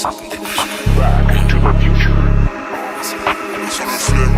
Ça tombe des bouches. Back to the future. Ça me flemme,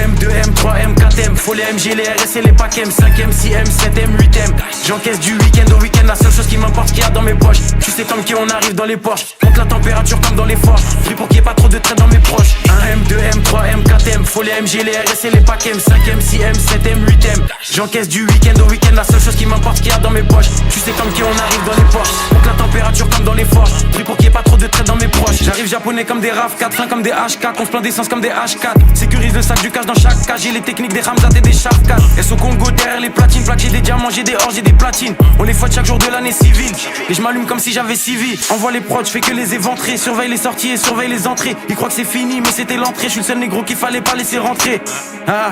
M, 2M, 3M, 4M, faut les MG, les RS et les packs M, 5M, 6M, 7M, 8M. J'encaisse du week-end au week-end, la seule chose qui m'importe qu'il y a dans mes poches. Tu sais comme qui on arrive dans les Porsche, monte la température comme dans les forges. Pris pour qu'il n'y ait pas trop de traits dans mes proches. 1M, 2M, 3M, 4M, faut les MG, les RS et les packs M, 5M, 6M, 7M, 8M. J'encaisse du week-end au week-end, la seule chose qui m'importe qu'il y a dans mes poches. Tu sais comme qui on arrive dans les Porsche, monte la température comme dans les forges. Pris pour qu'il n'y ait pas trop de traits dans mes proches. J'arrive japonais comme des RAV4, fin comme des H4, on se plaint d'essence comme des H4. Sécurise le sac du cash dans chaque cage, j'ai les techniques des Ramzat et des Shafkat. Elles sont Congo derrière les platines, plaques, j'ai des diamants, j'ai des or, j'ai des platines. On les fouette chaque jour de l'année civile, et je m'allume comme si j'avais civil. Envoie les prods, je fais que les éventrer, surveille les sorties et surveille les entrées. Ils croient que c'est fini, mais c'était l'entrée, je suis le seul négro qu'il fallait pas laisser rentrer. Ah,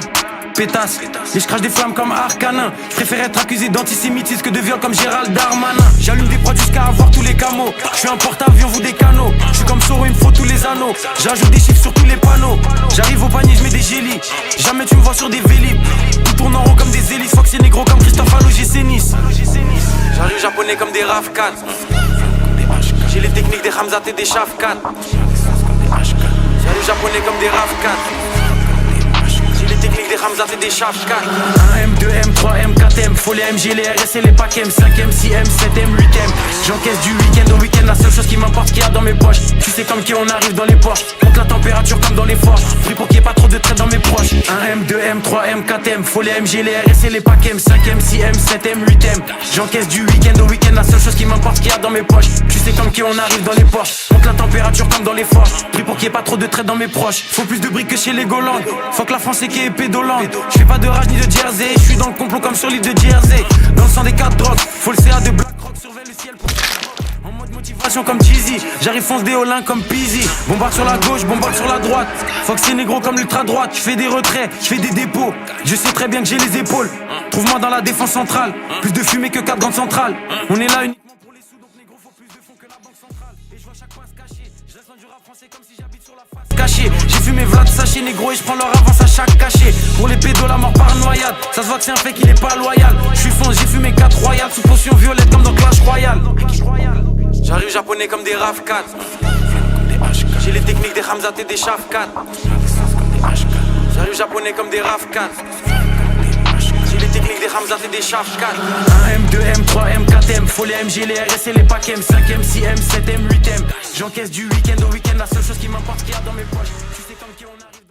pétasse, et je crache des flammes comme Arcanin. Je préfère être accusé d'antisémitisme que de viol comme Gérald Darmanin. J'allume des prods jusqu'à avoir tous les camos. Je suis un porte-avions, vous des canaux. Je suis comme Soro, il me faut tous les anneaux. J'ajoute des chiffres sur tous les panneaux. J'arrive au panier, je mets des gélis. Jamais tu me vois sur des vélib. Tout tourne en rond comme des hélices. Fox et négro comme Christophe Alogé Nice. J'arrive japonais comme des RAV4. J'ai les techniques des Ramzat et des Shafkat. J'arrive japonais comme des RAV4. Les techniques des Ramzat et des Shafkat. 1M, 2M, 3M, 4M, faut les MG, les RS et les packs M, 5M, 6M, 7M, 8M. J'encaisse du week-end au week-end, la seule chose qui m'importe qu'il y a dans mes poches. Tu sais comme qui on arrive dans les Porsche, monte la température comme dans les forges. Pris pour qu'il n'y ait pas trop de traits dans mes proches. 1M, 2M, 3M, 4M, faut les MG, les RS et les packs M, 5M, 6M, 7M, 8M. J'encaisse du week-end au week-end, la seule chose qui m'importe qu'il y a dans mes poches. Tu sais comme qui on arrive dans les Porsche, monte la température comme dans les forges. Pris pour qu'il n'y ait pas trop de traits dans mes proches. Faut plus de briques que chez les Golandes. Fuck la France et qui est pédolante. Je fais pas de rage ni de jersey. Je suis dans le complot comme sur l'île de Jersey. Dans le sang des 4 drogues. Faut le CA de Black Rock. Surveille le ciel pour en mode motivation comme Jeezy. J'arrive fonce des Olin comme Peasy. Bombarde sur la gauche, bombarde sur la droite. Fox c'est négro comme l'ultra droite. Je fais des retraits, je fais des dépôts. Je sais très bien que j'ai les épaules. Trouve-moi dans la défense centrale. Plus de fumée que 4 grandes centrales. On est là uniquement pour les sous. Donc négro faut plus de fonds que la banque centrale. Et je vois chaque passe caché. Je reste loin du rap français comme si j'habite sur la face cachée. J'ai fumé Vlad sachet négro et je prends leur avance à chaque cachet. Pour les pédos la mort par noyade. Ça se voit que c'est un fait qu'il est pas loyal. Je suis fonce, j'ai fumé 4 royales. Sous potion violette comme dans Clash Royale. J'arrive japonais comme des RAV4. J'ai les techniques des Ramzat et des Shafkat. J'arrive japonais comme des RAV4. J'ai les techniques des Ramzat et des Shafkat. 1M, 2M, 3M, 4M, faut les MG, les RS et les packs M, 5M, 6M, 7M, 8M. J'encaisse du week-end au week-end, la seule chose qui m'importe qu'il y a dans mes poches. Tu sais comme qui on arrive.